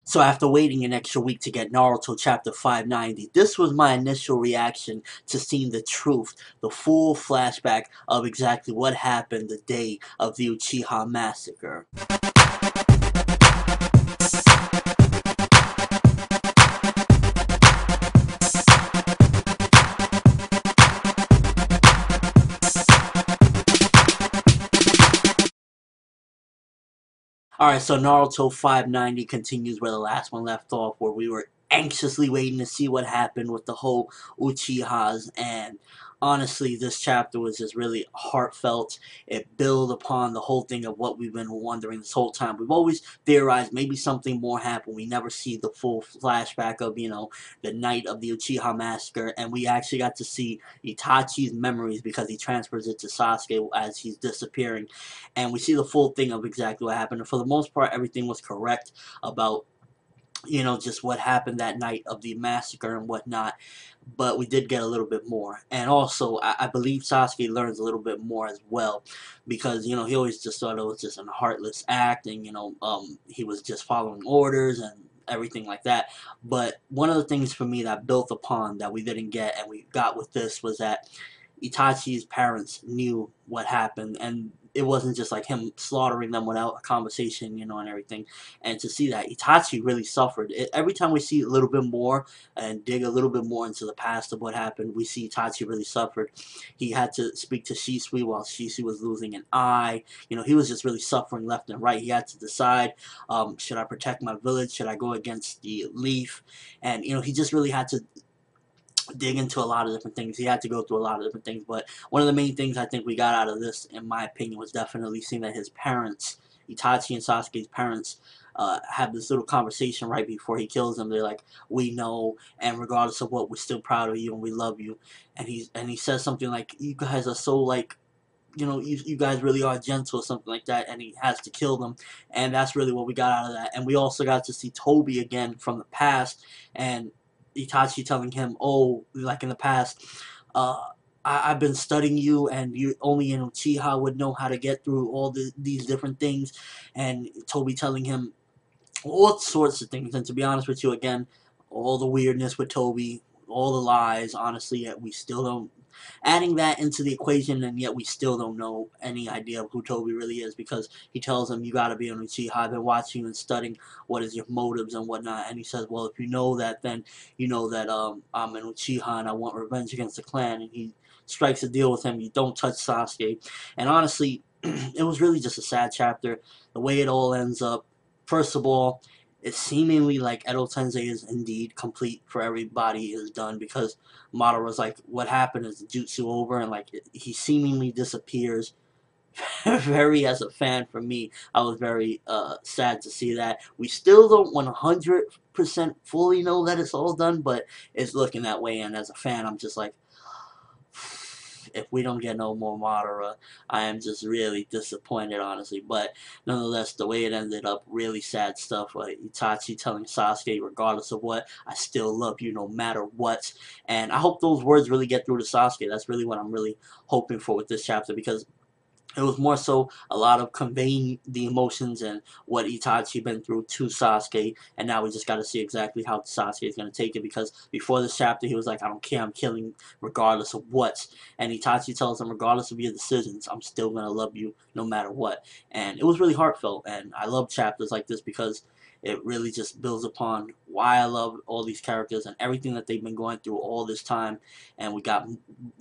So after waiting an extra week to get Naruto chapter 590, this was my initial reaction to seeing the truth, the full flashback of exactly what happened the day of the Uchiha Massacre. Alright, so Naruto 590 continues where the last one left off, where we were anxiously waiting to see what happened with the whole Uchihas, and honestly, this chapter was just really heartfelt. It built upon the whole thing of what we've been wondering this whole time. We've always theorized maybe something more happened. We never see the full flashback of, the night of the Uchiha Massacre, and we actually got to see Itachi's memories because he transfers it to Sasuke as he's disappearing, and we see the full thing of exactly what happened. And for the most part, everything was correct about just what happened that night of the massacre and whatnot. But we did get a little bit more, and also I believe Sasuke learns a little bit more as well, because he always just thought it was just a heartless act, and he was just following orders and everything like that. But one of the things for me that built upon that we didn't get and we got with this was that Itachi's parents knew what happened, and it wasn't just like him slaughtering them without a conversation, and everything. And to see that Itachi really suffered. Every time we see a little bit more and dig a little bit more into the past of what happened, we see Itachi really suffered. He had to speak to Shisui while Shisui was losing an eye. He was just really suffering left and right. He had to decide, should I protect my village? Should I go against the Leaf? And he just really had to dig into a lot of different things. He had to go through a lot of different things, but one of the main things I think we got out of this, in my opinion, was definitely seeing that his parents, Itachi and Sasuke's parents, have this little conversation right before he kills them. They're like, "We know, and regardless of what, we're still proud of you and we love you." And he says something like, "You guys are so like." You guys really are gentle or something like that, and he has to kill them, and that's really what we got out of that. And we also got to see Tobi again from the past, and Itachi telling him, "Oh, like in the past, I've been studying you, and you only in Uchiha would know how to get through all these different things," and Tobi telling him all sorts of things. And to be honest with you, again, all the weirdness with Tobi, all the lies, honestly, yet we still don't. Adding that into the equation, and yet we still don't know any idea of who Tobi really is, because he tells him, "You gotta be an Uchiha. I've been watching you and studying what is your motives and whatnot." And he says, "Well, if you know that, then you know that I'm an Uchiha and I want revenge against the clan." And he strikes a deal with him. You don't touch Sasuke. And honestly, it was really just a sad chapter. The way it all ends up. First of all, it's seemingly like Edo Tensei is indeed complete for everybody is done, because Madara's like, "What happened? Is the jutsu over?" And like he seemingly disappears. Very, as a fan, for me, I was very sad to see that. We still don't 100% fully know that it's all done, but it's looking that way. And as a fan, I'm just like, if we don't get no more Madara, I am just really disappointed, honestly. But nonetheless, the way it ended up, really sad stuff. Like Itachi telling Sasuke, "Regardless of what, I still love you no matter what." And I hope those words really get through to Sasuke. That's really what I'm really hoping for with this chapter, because it was more so a lot of conveying the emotions and what Itachi been through to Sasuke, and now we just got to see exactly how Sasuke is going to take it. Because before this chapter, he was like, "I don't care, I'm killing regardless of what," and Itachi tells him, "Regardless of your decisions, I'm still going to love you no matter what." And it was really heartfelt, and I love chapters like this because it really just builds upon why I love all these characters and everything that they've been going through all this time, and we got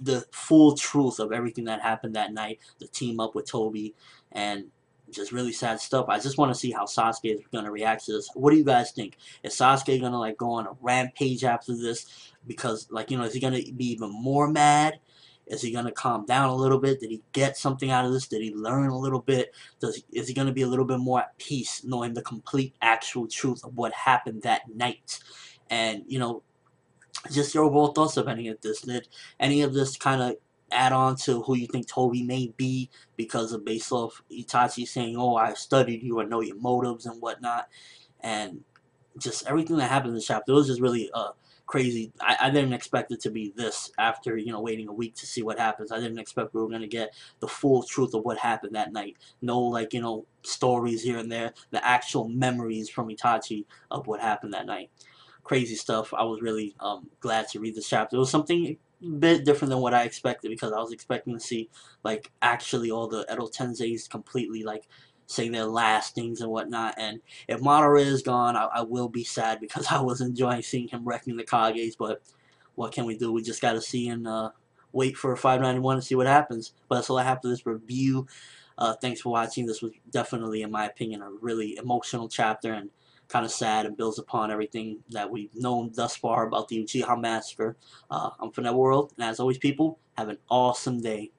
the full truth of everything that happened that night, the team up with Tobi, and just really sad stuff. I just want to see how Sasuke is going to react to this. What do you guys think? Is Sasuke going to like go on a rampage after this? Because like, is he going to be even more mad? Is he going to calm down a little bit? Did he get something out of this? Did he learn a little bit? Is he going to be a little bit more at peace, knowing the complete actual truth of what happened that night? And just your overall thoughts of any of this. Did any of this kind of add on to who you think Tobi may be, because of based off Itachi saying, "Oh, I studied you and know your motives and whatnot," and just everything that happened in the chapter? It was just really crazy. I didn't expect it to be this after, you know, waiting a week to see what happens. I didn't expect we were going to get the full truth of what happened that night. No, like, you know, stories here and there. The actual memories from Itachi of what happened that night. Crazy stuff. I was really glad to read this chapter. It was something a bit different than what I expected, because I was expecting to see like actually all the Edo Tenseis completely like saying their last things and whatnot. And if Madara is gone, I will be sad, because I was enjoying seeing him wrecking the Kages. But what can we do? We just got to see and wait for 591 to see what happens. But that's all I have for this review. Thanks for watching. This was definitely, in my opinion, a really emotional chapter, and kind of sad, and builds upon everything that we've known thus far about the Uchiha Massacre. I'm ForneverWorld, and as always, people, have an awesome day.